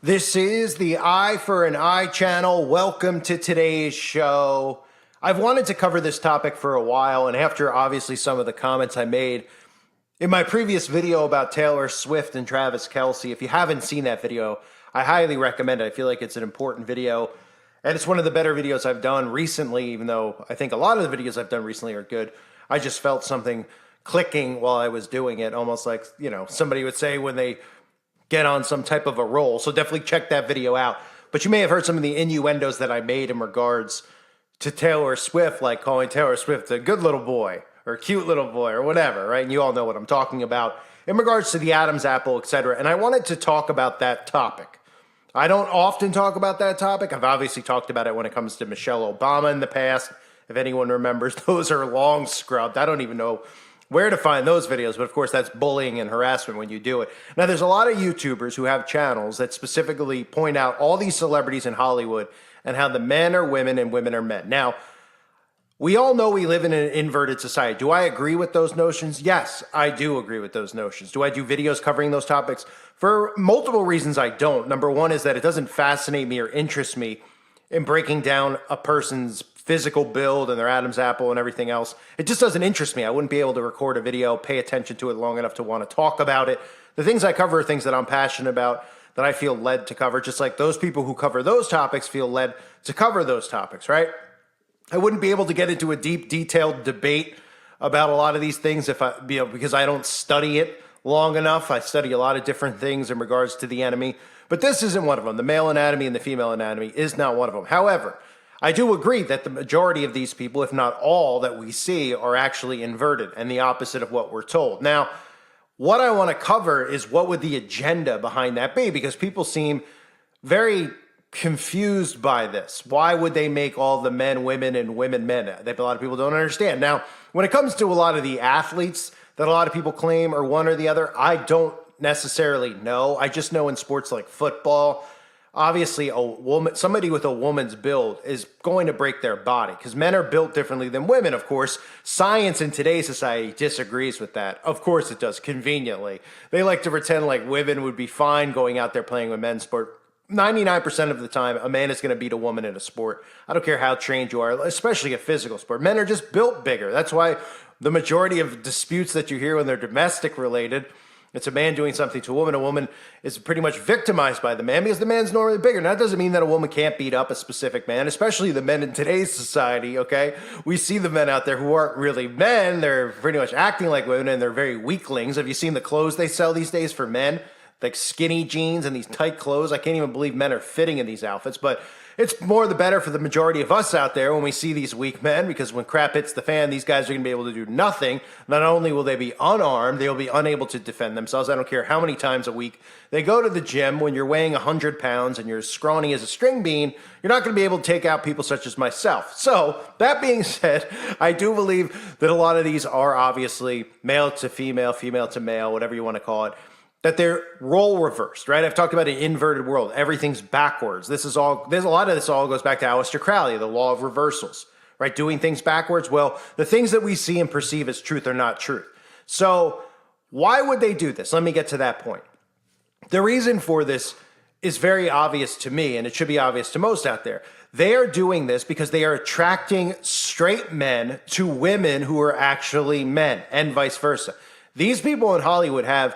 This is the Eye for an Eye channel. Welcome to today's show. I've wanted to cover this topic for a while, and after obviously some of the comments I made in my previous video about Taylor Swift and Travis Kelce, if you haven't seen that video, I highly recommend it. I feel like it's an important video, and it's one of the better videos I've done recently, even though I think a lot of the videos I've done recently are good. I just felt something clicking while I was doing it, almost like, you know, somebody would say when they get on some type of a roll. So definitely check that video out. But you may have heard some of the innuendos that I made in regards to Taylor Swift, like calling Taylor Swift a good little boy or a cute little boy or whatever, right? And you all know what I'm talking about in regards to the Adam's apple, etc. And I wanted to talk about that topic. I don't often talk about that topic. I've obviously talked about it when it comes to Michelle Obama in the past. If anyone remembers, those are long scrubbed. I don't even know where to find those videos, but of course that's bullying and harassment when you do it. Now there's a lot of YouTubers who have channels that specifically point out all these celebrities in Hollywood and how the men are women and women are men. Now, we all know we live in an inverted society. Do I agree with those notions? Yes, I do agree with those notions. Do I do videos covering those topics? For multiple reasons I don't. Number one is that it doesn't fascinate me or interest me in breaking down a person's physical build and their Adam's apple and everything else. It just doesn't interest me. I wouldn't be able to record a video, pay attention to it long enough to want to talk about it. The things I cover are things that I'm passionate about, that I feel led to cover, just like those people who cover those topics feel led to cover those topics, right? I wouldn't be able to get into a deep, detailed debate about a lot of these things if I, because I don't study it long enough. I study a lot of different things in regards to the enemy, but this isn't one of them. The male anatomy and the female anatomy is not one of them. However, I do agree that the majority of these people, if not all that we see, are actually inverted and the opposite of what we're told. Now, what I want to cover is what would the agenda behind that be? Because people seem very confused by this. Why would they make all the men women and women men? That a lot of people don't understand. Now, when it comes to a lot of the athletes that a lot of people claim are one or the other, I don't necessarily know. I just know in sports like football, obviously a woman, somebody with a woman's build is going to break their body because men are built differently than women. Of course, science in today's society disagrees with that. Of course it does, conveniently. They like to pretend like women would be fine going out there playing a men's sport. 99% of the time, a man is going to beat a woman in a sport. I don't care how trained you are, especially a physical sport. Men are just built bigger. That's why the majority of disputes that you hear when they're domestic related, it's a man doing something to a woman. A woman is pretty much victimized by the man because the man's normally bigger. Now, that doesn't mean that a woman can't beat up a specific man, especially the men in today's society, okay? We see the men out there who aren't really men. They're pretty much acting like women, and they're very weaklings. Have you seen the clothes they sell these days for men? Like skinny jeans and these tight clothes. I can't even believe men are fitting in these outfits, but it's more the better for the majority of us out there when we see these weak men, because when crap hits the fan, these guys are going to be able to do nothing. Not only will they be unarmed, they'll be unable to defend themselves. I don't care how many times a week they go to the gym. When you're weighing 100 pounds and you're as scrawny as a string bean, you're not going to be able to take out people such as myself. So that being said, I do believe that a lot of these are obviously male to female, female to male, whatever you want to call it, that they're role reversed, right? I've talked about an inverted world. Everything's backwards. There's a lot of this all goes back to Aleister Crowley, the law of reversals, right? Doing things backwards. Well, the things that we see and perceive as truth are not truth. So why would they do this? Let me get to that point. The reason for this is very obvious to me, and it should be obvious to most out there. They are doing this because they are attracting straight men to women who are actually men, and vice versa. These people in Hollywood have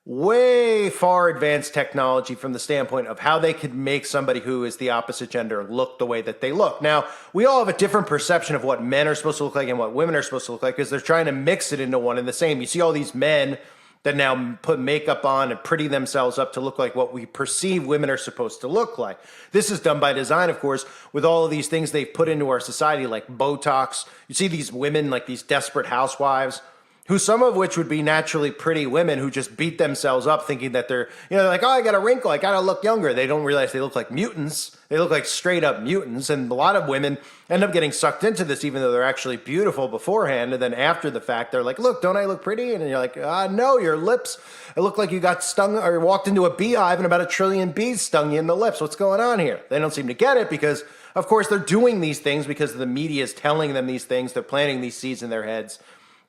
way far advanced technology from the standpoint of how they could make somebody who is the opposite gender look the way that they look. Now, we all have a different perception of what men are supposed to look like and what women are supposed to look like because they're trying to mix it into one and the same. You see all these men that now put makeup on and pretty themselves up to look like what we perceive women are supposed to look like. This is done by design, of course, with all of these things they've put into our society like Botox. You see these women, like these desperate housewives, who some of which would be naturally pretty women who just beat themselves up thinking that they're, you know, they're like, oh, I got a wrinkle, I gotta look younger. They don't realize they look like mutants. They look like straight up mutants. And a lot of women end up getting sucked into this even though they're actually beautiful beforehand. And then after the fact, they're like, look, don't I look pretty? And you're like, no, your lips, it looked like you got stung or walked into a beehive and about 1 trillion bees stung you in the lips. What's going on here? They don't seem to get it because, of course, they're doing these things because the media is telling them these things. They're planting these seeds in their heads.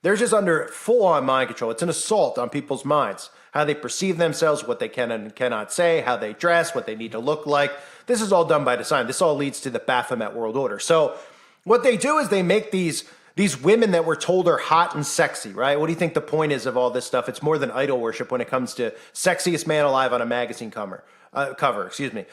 They're just under full-on mind control. It's an assault on people's minds. how they perceive themselves, what they can and cannot say, how they dress, what they need to look like. This is all done by design. This all leads to the BAPH0MET world order. So what they do is they make these women that we're told are hot and sexy, right? What do you think the point is of all this stuff? It's more than idol worship when it comes to sexiest man alive on a magazine cover. The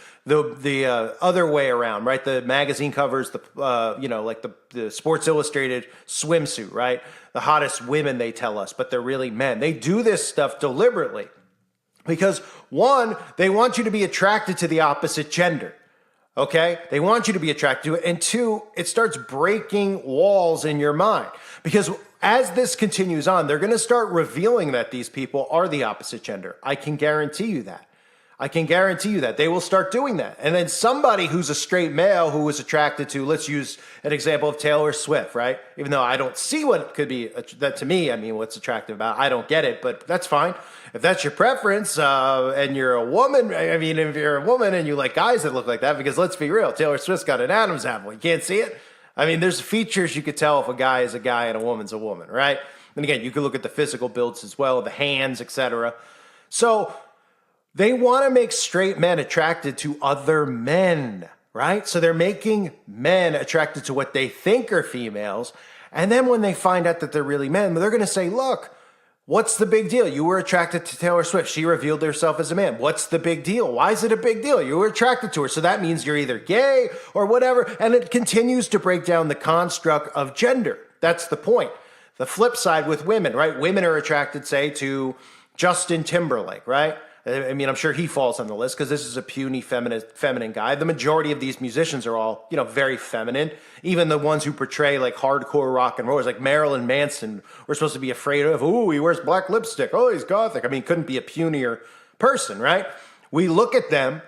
other way around, right? The magazine covers, like the Sports Illustrated swimsuit, right? The hottest women, they tell us, but they're really men. They do this stuff deliberately because, one, they want you to be attracted to the opposite gender. Okay? They want you to be attracted to it. And two, it starts breaking walls in your mind. Because as this continues on, they're going to start revealing that these people are the opposite gender. I can guarantee you that. I can guarantee you that. They will start doing that. And then somebody who's a straight male who was attracted to, let's use an example of Taylor Swift, right? Even though I don't see what could be, that to me, I mean, what's attractive about it, I don't get it, but that's fine. If that's your preference and you're a woman, I mean, if you're a woman and you like guys that look like that, because let's be real, Taylor Swift's got an Adam's apple. You can't see it. I mean, there's features you could tell if a guy is a guy and a woman's a woman, right? And again, you can look at the physical builds as well, the hands, etc. So they want to make straight men attracted to other men, right? So they're making men attracted to what they think are females. And then when they find out that they're really men, they're going to say, look, what's the big deal? You were attracted to Taylor Swift. She revealed herself as a man. What's the big deal? Why is it a big deal? You were attracted to her. So that means you're either gay or whatever. And it continues to break down the construct of gender. That's the point. The flip side with women, right? Women are attracted, say, to Justin Timberlake, right? I mean, I'm sure he falls on the list because this is a puny feminine guy. The majority of these musicians are all, very feminine. Even the ones who portray like hardcore rock and rollers, like Marilyn Manson, we're supposed to be afraid of. Ooh, he wears black lipstick. Oh, he's gothic. I mean, couldn't be a punier person, right? We look at them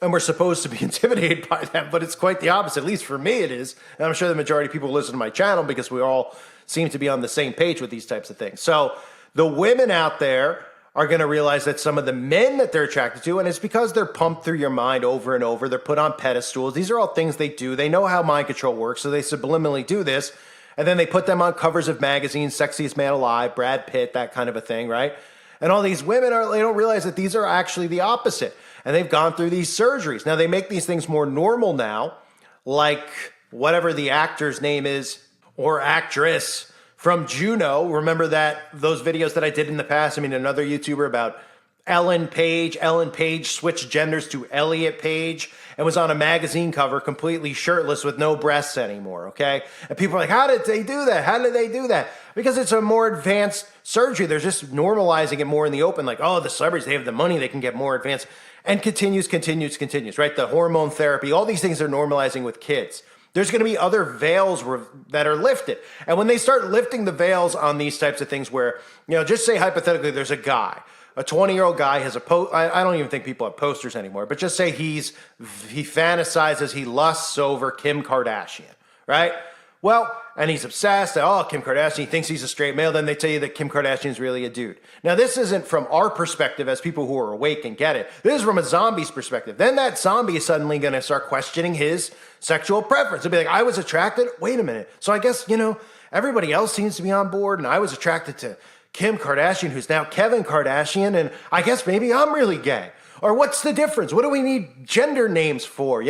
and we're supposed to be intimidated by them, but it's quite the opposite. At least for me, it is. And I'm sure the majority of people who listen to my channel because we all seem to be on the same page with these types of things. So the women out there are going to realize that some of the men that they're attracted to, and it's because they're pumped through your mind over and over, they're put on pedestals. These are all things they do. They know how mind control works, so they subliminally do this, and then they put them on covers of magazines, Sexiest Man Alive, Brad Pitt, that kind of a thing, right? And all these women, they don't realize that these are actually the opposite, and they've gone through these surgeries. Now, they make these things more normal now, like whatever the actor's name is, or actress, from Juno. Remember those videos that I did in the past? I mean, another YouTuber about Ellen Page. Ellen Page switched genders to Elliot Page and was on a magazine cover completely shirtless with no breasts anymore, okay? And people are like, how did they do that? How did they do that? Because it's a more advanced surgery. They're just normalizing it more in the open. Like, oh, the celebrities, they have the money, they can get more advanced. And continues, right? The hormone therapy, all these things are normalizing with kids. There's going to be other veils that are lifted. And when they start lifting the veils on these types of things where, just say hypothetically there's a guy, a 20-year-old guy has I don't even think people have posters anymore, but just say he fantasizes, he lusts over Kim Kardashian, right? Well, and he's obsessed. Oh, Kim Kardashian, he thinks he's a straight male. Then they tell you that Kim Kardashian is really a dude. Now, this isn't from our perspective as people who are awake and get it. This is from a zombie's perspective. Then that zombie is suddenly going to start questioning his sexual preference. It'll be like, I was attracted. Wait a minute. So I guess, everybody else seems to be on board, and I was attracted to Kim Kardashian, who's now Kevin Kardashian, and I guess maybe I'm really gay. Or what's the difference? What do we need gender names for?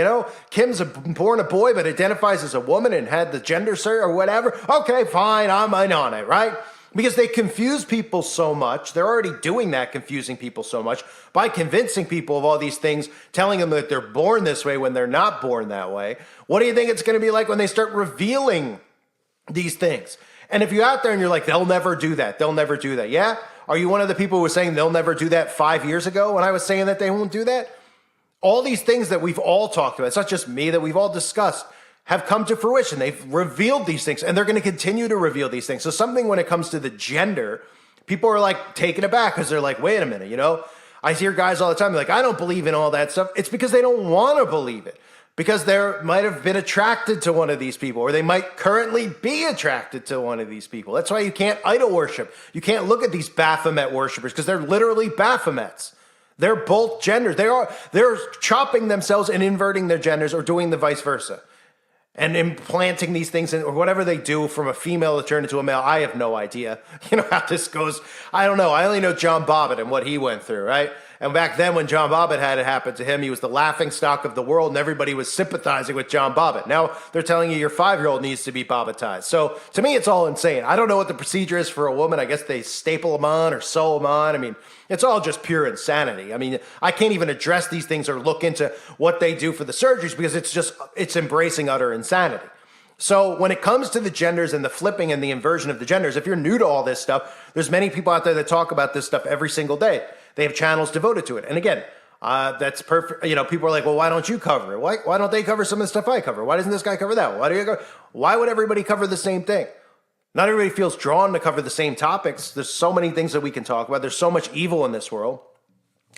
Kim's born a boy but identifies as a woman and had the gender cert or whatever. Okay, fine, I'm in on it, right? Because they confuse people so much. They're already doing that, confusing people so much by convincing people of all these things, telling them that they're born this way when they're not born that way. What do you think it's going to be like when they start revealing these things? And if you're out there and you're like, they'll never do that. They'll never do that. Yeah? Are you one of the people who was saying they'll never do that 5 years ago when I was saying that they won't do that? All these things that we've all talked about, it's not just me, that we've all discussed, have come to fruition. They've revealed these things, and they're going to continue to reveal these things. So something when it comes to the gender, people are like taken aback because they're like, wait a minute, I hear guys all the time, they're like, I don't believe in all that stuff. It's because they don't want to believe it. Because they might have been attracted to one of these people, or they might currently be attracted to one of these people. That's why you can't idol worship. You can't look at these BAPH0MET worshipers because they're literally BAPH0METs. They're both genders. They're chopping themselves and inverting their genders or doing the vice versa. and implanting these things in, or whatever they do from a female to turn into a male. I have no idea, how this goes. I don't know. I only know John Bobbitt and what he went through, right? And back then when John Bobbitt had it happen to him, he was the laughing stock of the world and everybody was sympathizing with John Bobbitt. Now they're telling you your 5-year-old needs to be Bobbittized. So to me, it's all insane. I don't know what the procedure is for a woman. I guess they staple them on or sew them on. I mean, it's all just pure insanity. I mean, I can't even address these things or look into what they do for the surgeries because it's embracing utter insanity. So when it comes to the genders and the flipping and the inversion of the genders, if you're new to all this stuff, there's many people out there that talk about this stuff every single day. They have channels devoted to it. And again, that's perfect. People are like, well, why don't you cover it? Why don't they cover some of the stuff I cover? Why doesn't this guy cover that? Why would everybody cover the same thing? Not everybody feels drawn to cover the same topics. There's so many things that we can talk about. There's so much evil in this world.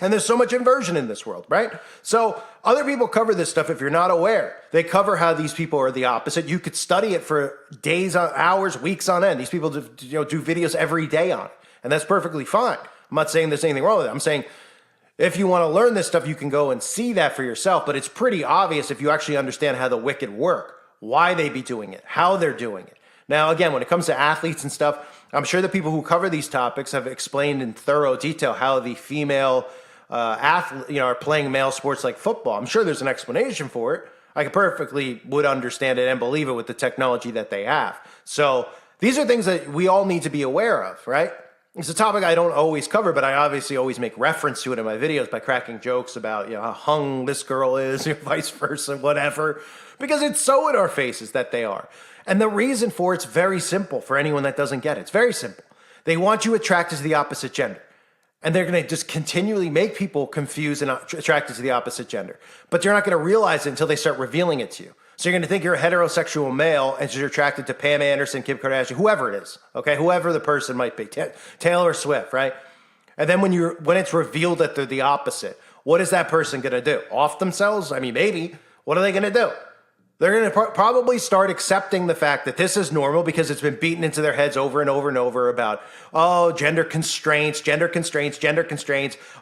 And there's so much inversion in this world, right? So other people cover this stuff if you're not aware. They cover how these people are the opposite. You could study it for days, hours, weeks on end. These people do videos every day on it. And that's perfectly fine. I'm not saying there's anything wrong with it. I'm saying if you want to learn this stuff, you can go and see that for yourself. But it's pretty obvious if you actually understand how the wicked work, why they be doing it, how they're doing it. Now, again, when it comes to athletes and stuff, I'm sure the people who cover these topics have explained in thorough detail how the female athlete, are playing male sports like football. I'm sure there's an explanation for it. I perfectly would understand it and believe it with the technology that they have. So these are things that we all need to be aware of, right? It's a topic I don't always cover, but I obviously always make reference to it in my videos by cracking jokes about, how hung this girl is, vice versa, whatever, because it's so in our faces that they are. And the reason for it's very simple for anyone that doesn't get it. It's very simple. They want you attracted to the opposite gender. And they're going to just continually make people confused and attracted to the opposite gender. But you're not going to realize it until they start revealing it to you. So you're going to think you're a heterosexual male and you're attracted to Pam Anderson, Kim Kardashian, whoever it is, okay? Whoever the person might be, Taylor Swift, right? And then when it's revealed that they're the opposite, what is that person going to do? Off themselves? I mean, maybe. What are they going to do? They're going to probably start accepting the fact that this is normal because it's been beaten into their heads over and over and over about, gender constraints.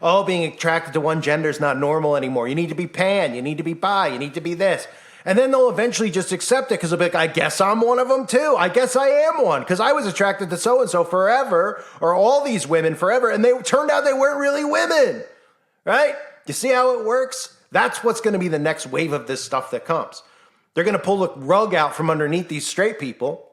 Oh, being attracted to one gender is not normal anymore. You need to be pan, you need to be bi, you need to be this. And then they'll eventually just accept it because they'll be like, I guess I'm one of them too. I guess I am one because I was attracted to so-and-so forever, or all these women forever, and they turned out they weren't really women, right? You see how it works? That's what's going to be the next wave of this stuff that comes. They're going to pull the rug out from underneath these straight people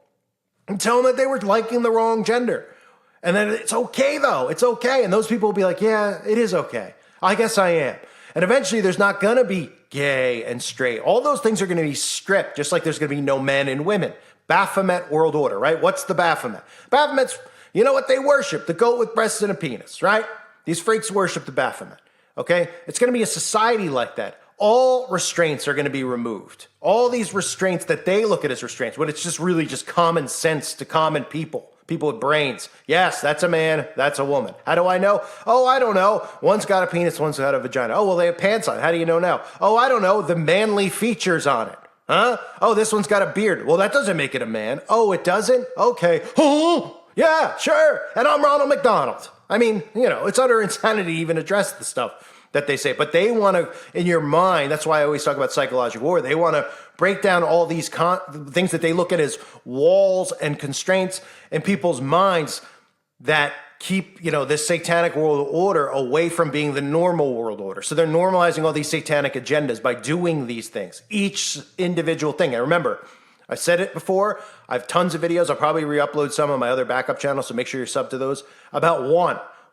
and tell them that they were liking the wrong gender. And then it's okay, though. It's okay. And those people will be like, yeah, it is okay. I guess I am. And eventually there's not going to be gay and straight. All those things are going to be stripped, just like there's going to be no men and women. BAPH0MET world order, right? What's the BAPH0MET? BAPH0MET's, you know what they worship? The goat with breasts and a penis, right? These freaks worship the BAPH0MET, okay? It's going to be a society like that. All restraints are going to be removed. All these restraints that they look at as restraints, when it's just really just common sense to common people with brains. Yes, that's a man, that's a woman. How do I know? Oh, I don't know. One's got a penis, one's got a vagina. Oh, well, they have pants on. How do you know now? Oh, I don't know. The manly features on it. Huh? Oh, this one's got a beard. Well, that doesn't make it a man. Oh, it doesn't? Okay. Oh, yeah, sure. And I'm Ronald McDonald. I mean, it's utter insanity to even address the stuff that they say, but they want to, in your mind, that's why I always talk about psychological war. They want to break down all these things that they look at as walls and constraints in people's minds that keep, this satanic world order away from being the normal world order. So they're normalizing all these satanic agendas by doing these things, each individual thing. And remember, I said it before, I have tons of videos. I'll probably re-upload some on my other backup channels, so make sure you're sub to those, about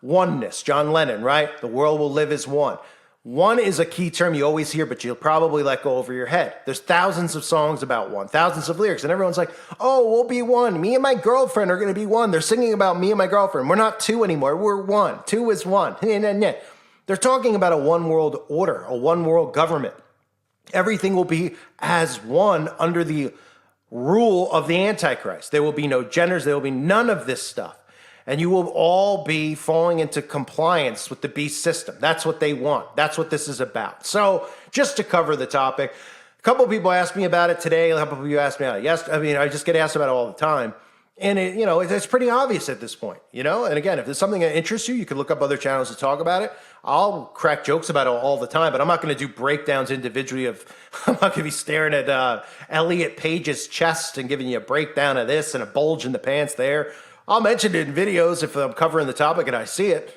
oneness. John Lennon, right? The world will live as one. One is a key term you always hear, but you'll probably let go over your head. There's thousands of songs about one, thousands of lyrics, and everyone's like, oh, we'll be one. Me and my girlfriend are going to be one. They're singing about me and my girlfriend. We're not two anymore. We're one. Two is one. They're talking about a one world order, a one world government. Everything will be as one under the rule of the Antichrist. There will be no genders. There will be none of this stuff. And you will all be falling into compliance with the beast system. That's what they want. That's what this is about. So just to cover the topic, a couple of people asked me about it today. A couple of you asked me about it. Yes, I mean, I just get asked about it all the time. And it's pretty obvious at this point, And again, if there's something that interests you, you can look up other channels to talk about it. I'll crack jokes about it all the time, but I'm not going to do breakdowns individually I'm not going to be staring at Elliot Page's chest and giving you a breakdown of this and a bulge in the pants there. I'll mention it in videos if I'm covering the topic and I see it.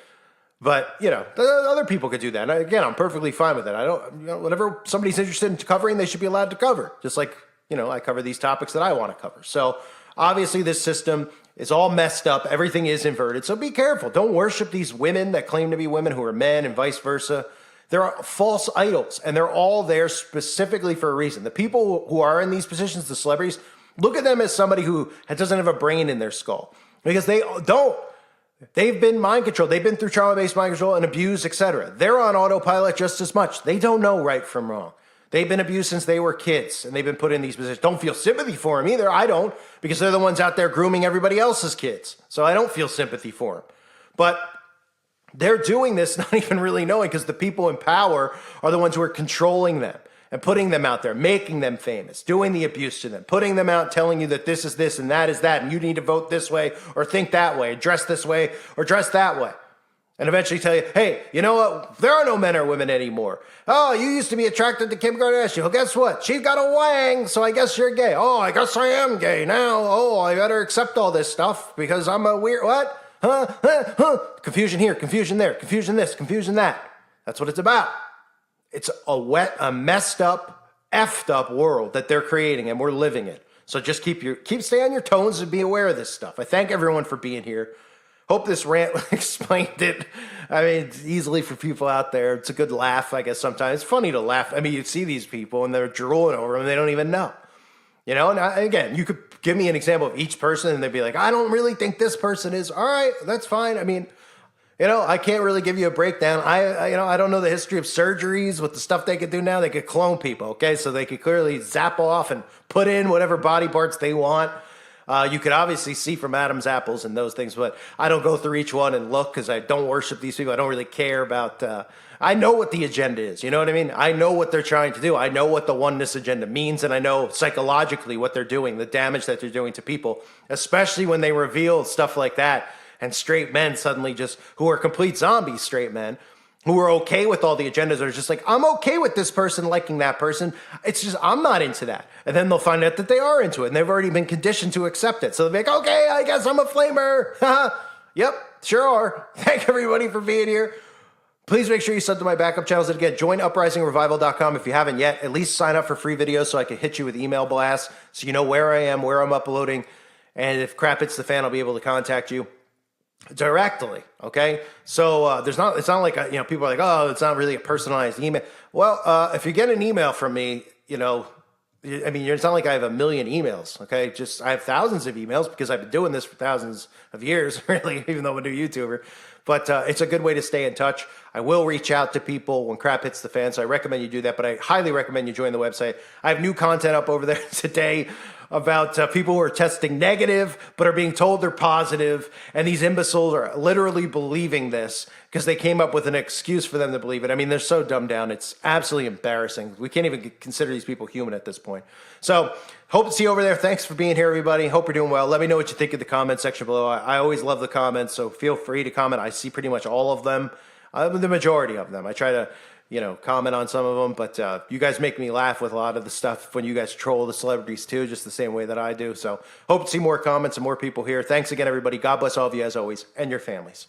But, other people could do that. And again, I'm perfectly fine with it. I don't, whatever somebody's interested in covering, they should be allowed to cover. Just like, I cover these topics that I want to cover. So obviously this system is all messed up. Everything is inverted. So be careful. Don't worship these women that claim to be women who are men and vice versa. They're false idols, and they're all there specifically for a reason. The people who are in these positions, the celebrities, look at them as somebody who doesn't have a brain in their skull, because they don't. They've been mind controlled. They've been through trauma-based mind control and abuse, etc. They're on autopilot just as much. They don't know right from wrong. They've been abused since they were kids, and they've been put in these positions. Don't feel sympathy for them either. I don't, because they're the ones out there grooming everybody else's kids. So I don't feel sympathy for them. But they're doing this not even really knowing, because the people in power are the ones who are controlling them and putting them out there, making them famous, doing the abuse to them, putting them out, telling you that this is this and that is that, and you need to vote this way or think that way, dress this way or dress that way. And eventually tell you, hey, you know what? There are no men or women anymore. Oh, you used to be attracted to Kim Kardashian. Well, guess what? She's got a wang, so I guess you're gay. Oh, I guess I am gay now. Oh, I better accept all this stuff because I'm a weird, what? Confusion here, confusion there, confusion this, confusion that. That's what it's about. It's a messed up, effed up world that they're creating, and we're living it. So just stay on your toes and be aware of this stuff. I thank everyone for being here. Hope this rant explained it. I mean, it's easily for people out there. It's a good laugh, I guess, sometimes. It's funny to laugh. I mean, you see these people and they're drooling over them and they don't even know. And again, you could give me an example of each person and they'd be like, I don't really think this person is. All right, that's fine. I mean, I can't really give you a breakdown. I don't know the history of surgeries with the stuff they could do now. They could clone people, okay? So they could clearly zap off and put in whatever body parts they want. You could obviously see from Adam's apples and those things, but I don't go through each one and look because I don't worship these people. I don't really care about, I know what the agenda is. You know what I mean? I know what they're trying to do. I know what the oneness agenda means, and I know psychologically what they're doing, the damage that they're doing to people, especially when they reveal stuff like that. And straight men suddenly who are complete zombies, straight men, who are okay with all the agendas, are just like, I'm okay with this person liking that person. It's just, I'm not into that. And then they'll find out that they are into it, and they've already been conditioned to accept it. So they'll be like, okay, I guess I'm a flamer. Yep, sure are. Thank everybody for being here. Please make sure you sub to my backup channels. And again, join uprisingrevival.com if you haven't yet. At least sign up for free videos so I can hit you with email blasts so you know where I am, where I'm uploading. And if crap hits the fan, I'll be able to contact you directly. Okay. So it's not like, people are like, oh, it's not really a personalized email. Well, if you get an email from me, it's not like I have a million emails. Okay. I have thousands of emails because I've been doing this for thousands of years, really, even though I'm a new YouTuber. But it's a good way to stay in touch. I will reach out to people when crap hits the fan, so I recommend you do that. But I highly recommend you join the website. I have new content up over there today about people who are testing negative but are being told they're positive, and these imbeciles are literally believing this because they came up with an excuse for them to believe it. I mean, they're so dumbed down. It's absolutely embarrassing. We can't even consider these people human at this point. So hope to see you over there. Thanks for being here, everybody. Hope you're doing well. Let me know what you think in the comment section below. I always love the comments, so feel free to comment. I see pretty much all of them, the majority of them. I try to comment on some of them, but you guys make me laugh with a lot of the stuff when you guys troll the celebrities too, just the same way that I do. So hope to see more comments and more people here. Thanks again, everybody. God bless all of you as always, and your families.